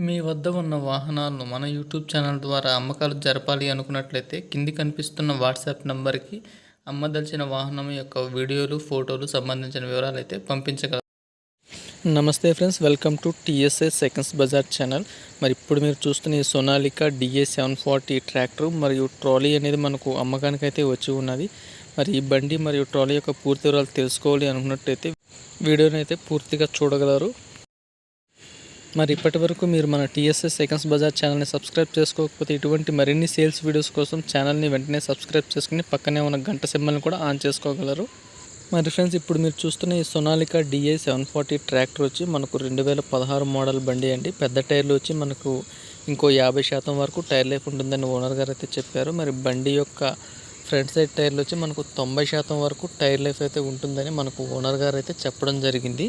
మీ వద్ద ఉన్న వాహనాలను మన యూట్యూబ్ ఛానల్ ద్వారా అమ్మకాలు జరపాలి అనుకున్నట్లయితే కింది కనిపిస్తున్న వాట్సాప్ నంబర్కి అమ్మదలిచిన వాహనం యొక్క వీడియోలు ఫోటోలు సంబంధించిన వివరాలు అయితే పంపించగలరు. నమస్తే friends, welcome to TSA seconds bazaar channel. మరి ఇప్పుడు మీరు చూస్తున్న ఈ సోనాలికా DI-740 ట్రాక్టర్ మరియు ట్రాలీ అనేది మనకు అమ్మకానికి అయితే వచ్చి ఉన్నది. మరి ఈ బండి మరియు ట్రాలీ యొక్క పూర్తి వివరాలు తెలుసుకోవాలి అనుకున్నట్లయితే వీడియోని అయితే పూర్తిగా చూడగలరు. మరి ఇప్పటి వరకు మీరు మన టీఎస్ఎస్ సెకండ్స్ బజార్ ఛానల్ని సబ్స్క్రైబ్ చేసుకోకపోతే ఇటువంటి మరిన్ని సేల్స్ వీడియోస్ కోసం ఛానల్ని వెంటనే సబ్స్క్రైబ్ చేసుకుని పక్కనే ఉన్న గంట సింబల్ని కూడా ఆన్ చేసుకోగలరు. మరి ఫ్రెండ్స్, ఇప్పుడు మీరు చూస్తున్న ఈ సోనాలికా DI-740 ట్రాక్టర్ వచ్చి మనకు 2016 మోడల్ బండి అండి. పెద్ద టైర్లు వచ్చి మనకు ఇంకో 50% వరకు టైర్ లైఫ్ ఉంటుందని ఓనర్ గారు అయితే చెప్పారు. మరి బండి యొక్క ఫ్రంట్ సైడ్ టైర్లు వచ్చి మనకు 90% వరకు టైర్ లైఫ్ అయితే ఉంటుందని మనకు ఓనర్ గారు అయితే చెప్పడం జరిగింది.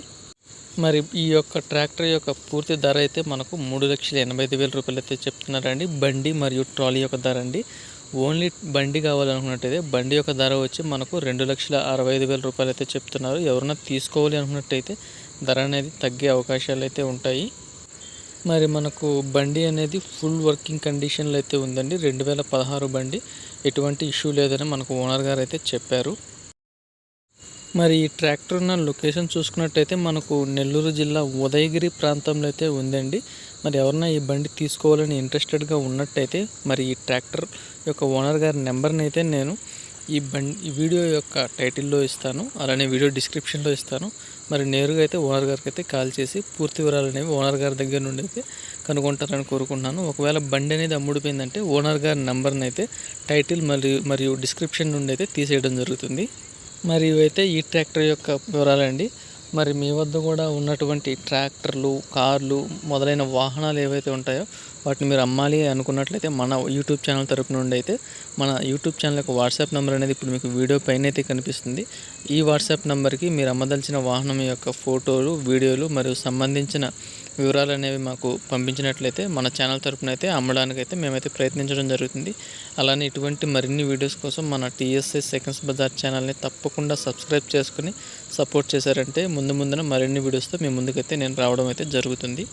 మరి ఈ యొక్క ట్రాక్టర్ యొక్క పూర్తి ధర అయితే మనకు 3,85,000 రూపాయలు అయితే చెప్తున్నారండి. బండి మరియు ట్రాలీ యొక్క ధర అండి. ఓన్లీ బండి కావాలనుకున్నట్టయితే బండి యొక్క ధర వచ్చి మనకు 2,65,000 రూపాయలు అయితే చెప్తున్నారు. ఎవరైనా తీసుకోవాలి అనుకున్నట్టయితే ధర అనేది తగ్గే అవకాశాలు అయితే ఉంటాయి. మరి మనకు బండి అనేది ఫుల్ వర్కింగ్ కండిషన్లో అయితే ఉందండి. 2016 బండి, ఎటువంటి ఇష్యూ లేదని మనకు ఓనర్ గారు అయితే చెప్పారు. మరి ఈ ట్రాక్టర్ ఉన్న లొకేషన్ చూసుకున్నట్టయితే మనకు నెల్లూరు జిల్లా ఉదయగిరి ప్రాంతంలో అయితే ఉందండి. మరి ఎవరన్నా ఈ బండి తీసుకోవాలని ఇంట్రెస్టెడ్గా ఉన్నట్టయితే మరి ఈ ట్రాక్టర్ యొక్క ఓనర్ గారి నెంబర్ని అయితే నేను ఈ వీడియో యొక్క టైటిల్లో ఇస్తాను, అలానే వీడియో డిస్క్రిప్షన్లో ఇస్తాను. మరి నేరుగా అయితే ఓనర్ గారికి అయితే కాల్ చేసి పూర్తి వివరాలు అనేవి ఓనర్ గారి దగ్గర నుండి అయితే కనుగొంటారని కోరుకుంటున్నాను. ఒకవేళ బండి అనేది అమ్ముడిపోయిందంటే ఓనర్ గారి నెంబర్ని అయితే టైటిల్ మరియు డిస్క్రిప్షన్ నుండి అయితే తీసేయడం జరుగుతుంది. మరి ఇవైతే ఈ ట్రాక్టర్ యొక్క వివరాలండి. మరి మీ వద్ద కూడా ఉన్నటువంటి ట్రాక్టర్లు, కార్లు మొదలైన వాహనాలు ఏవైతే ఉంటాయో వాటిని మీరు అమ్మాలి అనుకున్నట్లయితే మన యూట్యూబ్ ఛానల్ తరపు నుండి అయితే మన యూట్యూబ్ ఛానల్ యొక్క వాట్సాప్ నెంబర్ అనేది ఇప్పుడు మీకు వీడియో పైన అయితే కనిపిస్తుంది. ఈ వాట్సాప్ నెంబర్కి మీరు అమ్మదలిచిన వాహనం యొక్క ఫోటోలు, వీడియోలు మరియు సంబంధించిన వివరాలు అనేవి మాకు పంపించినట్లయితే మన ఛానల్ తరపున అయితే అమ్మడానికైతే మేమైతే ప్రయత్నించడం జరుగుతుంది. అలానే ఇటువంటి మరిన్ని వీడియోస్ కోసం మన టీఎస్ఏ సెకండ్స్ బజార్ ఛానల్ని తప్పకుండా సబ్స్క్రైబ్ చేసుకుని సపోర్ట్ చేశారంటే ముందున మరిన్ని వీడియోస్తో మీ ముందుకైతే నేను రావడం అయితే జరుగుతుంది.